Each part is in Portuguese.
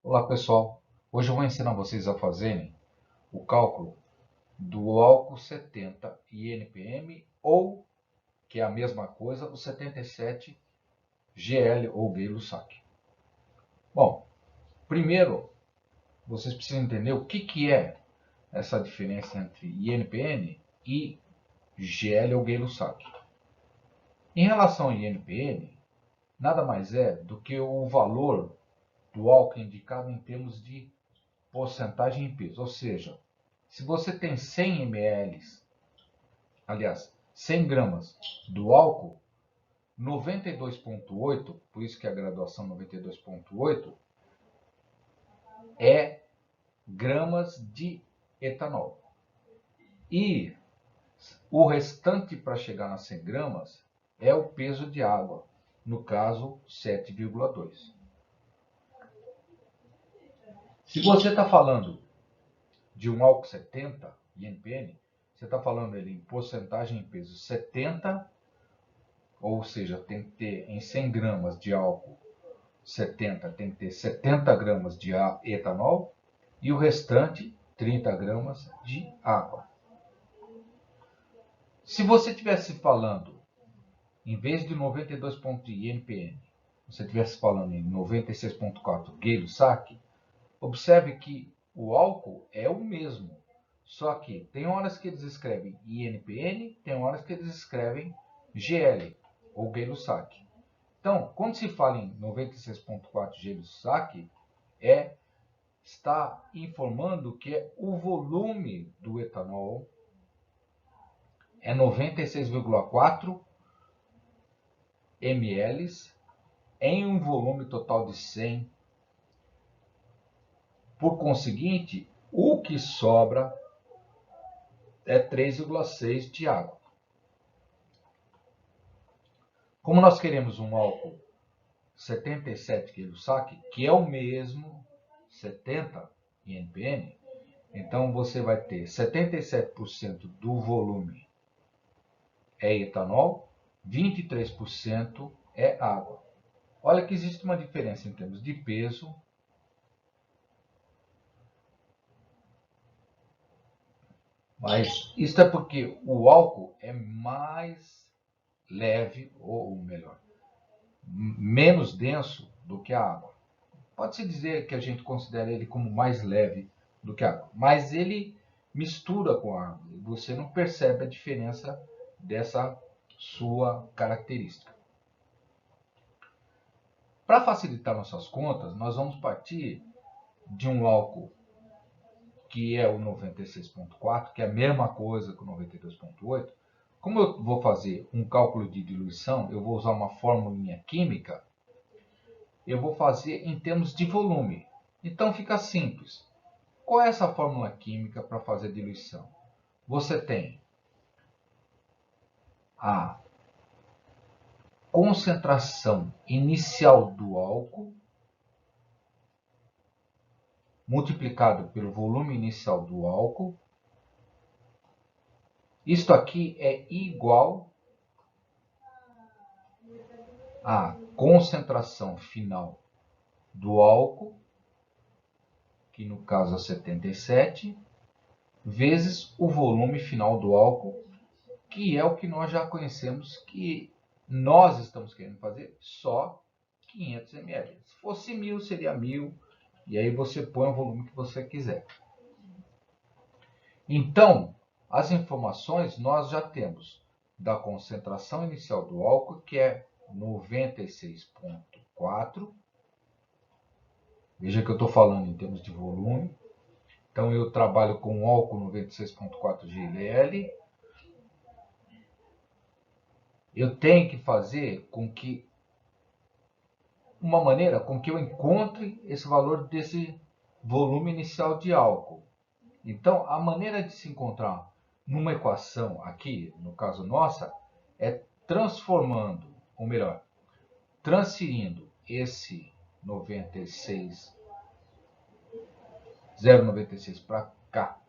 Olá pessoal, hoje eu vou ensinar vocês a fazerem o cálculo do álcool 70 INPM ou, que é a mesma coisa, o 77 GL ou Gay-Lussac. Bom, primeiro vocês precisam entender o que é essa diferença entre INPN e GL ou Gay-Lussac. Em relação ao INPN, nada mais é do que o valor do álcool indicado em termos de porcentagem em peso, ou seja, se você tem 100 ml, aliás, 100 gramas do álcool, 92,8, por isso que a graduação 92,8, é gramas de etanol. E o restante para chegar nas 100 gramas é o peso de água, no caso 7,2. Se você está falando de um álcool 70 INPN, você está falando ele em porcentagem em peso 70, ou seja, tem que ter em 100 gramas de álcool 70, tem que ter 70 gramas de etanol e o restante 30 gramas de água. Se você estivesse falando, em vez de 92 pontos de INPN, você estivesse falando em 96,4 Gay-Lussac, observe que o álcool é o mesmo, só que tem horas que eles escrevem INPN, tem horas que eles escrevem GL, ou Gay-Lussac. Então, quando se fala em 96,4 Gay-Lussac, está informando que o volume do etanol é 96,4 ml em um volume total de 100. Por conseguinte, o que sobra é 3,6 de água. Como nós queremos um álcool 77 Gay-Lussac, que é o mesmo 70 INPN, então você vai ter 77% do volume é etanol, 23% é água. Olha que existe uma diferença em termos de peso, mas isso é porque o álcool é mais leve, ou melhor, menos denso do que a água. Pode-se dizer que a gente considera ele como mais leve do que a água, mas ele mistura com a água e você não percebe a diferença dessa sua característica. Para facilitar nossas contas, nós vamos partir de um álcool que é o 96,4, que é a mesma coisa que o 92,8. Como eu vou fazer um cálculo de diluição, eu vou usar uma fórmula química, eu vou fazer em termos de volume. Então fica simples. Qual é essa fórmula química para fazer diluição? Você tem a concentração inicial do álcool multiplicado pelo volume inicial do álcool. Isto aqui é igual à concentração final do álcool, que no caso é 77, vezes o volume final do álcool, que é o que nós já conhecemos, que nós estamos querendo fazer só 500 ml. Se fosse 1000, seria 1000, e aí você põe o volume que você quiser. Então, as informações nós já temos da concentração inicial do álcool, que é 96,4. Veja que eu estou falando em termos de volume. Então, eu trabalho com álcool 96,4 GL. Eu tenho que fazer com que uma maneira com que eu encontre esse valor desse volume inicial de álcool. Então, a maneira de se encontrar numa equação aqui, no caso nossa, é transformando, ou melhor, transferindo esse 0,96 para cá,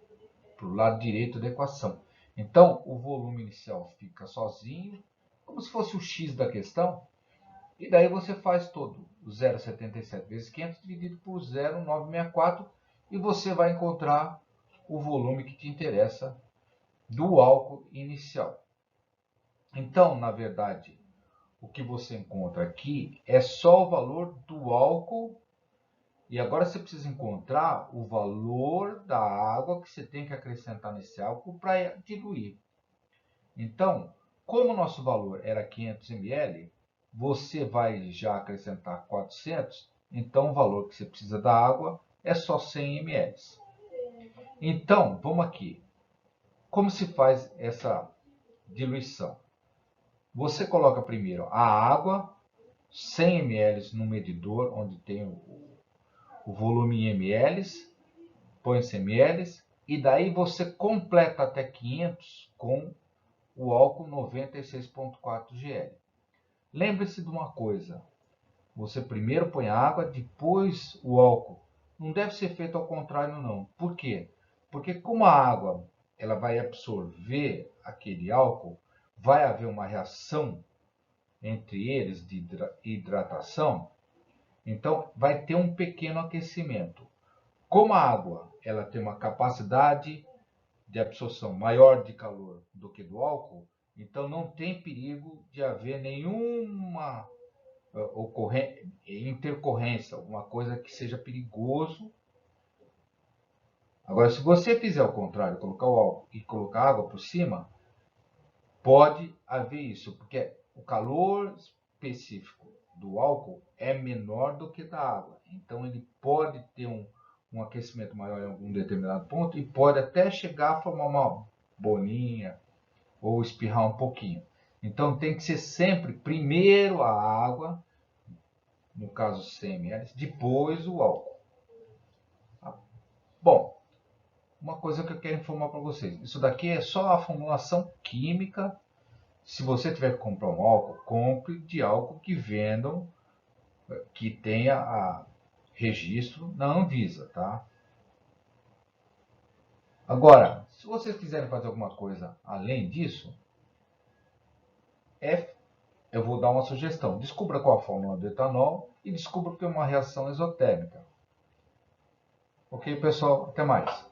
para o lado direito da equação. Então, o volume inicial fica sozinho, como se fosse o x da questão, e daí você faz todo 0,77 vezes 500 dividido por 0,964 e você vai encontrar o volume que te interessa do álcool inicial. Então, na verdade, o que você encontra aqui é só o valor do álcool. E agora você precisa encontrar o valor da água que você tem que acrescentar nesse álcool para diluir. Então, como o nosso valor era 500 ml, você vai já acrescentar 400, então o valor que você precisa da água é só 100 ml. Então, vamos aqui. Como se faz essa diluição? Você coloca primeiro a água, 100 ml no medidor, onde tem o volume em ml, põe 100 ml, e daí você completa até 500 com o álcool 96,4 GL. Lembre-se de uma coisa, você primeiro põe a água, depois o álcool. Não deve ser feito ao contrário não. Por quê? Porque como a água ela vai absorver aquele álcool, vai haver uma reação entre eles de hidratação, então vai ter um pequeno aquecimento. Como a água ela tem uma capacidade de absorção maior de calor do que do álcool, então não tem perigo de haver nenhuma intercorrência, alguma coisa que seja perigoso. Agora, se você fizer o contrário, colocar o álcool e colocar água por cima, pode haver isso, porque o calor específico do álcool é menor do que da água. Então ele pode ter um aquecimento maior em algum determinado ponto e pode até chegar a formar uma bolinha ou espirrar um pouquinho. Então tem que ser sempre primeiro a água, no caso 100 ml, depois o álcool. Bom, uma coisa que eu quero informar para vocês, isso daqui é só a formulação química. Se você tiver que comprar um álcool, compre de álcool que vendam, que tenha registro na Anvisa, tá? Agora, se vocês quiserem fazer alguma coisa além disso, eu vou dar uma sugestão. Descubra qual a fórmula do etanol e descubra que é uma reação exotérmica. Ok, pessoal? Até mais.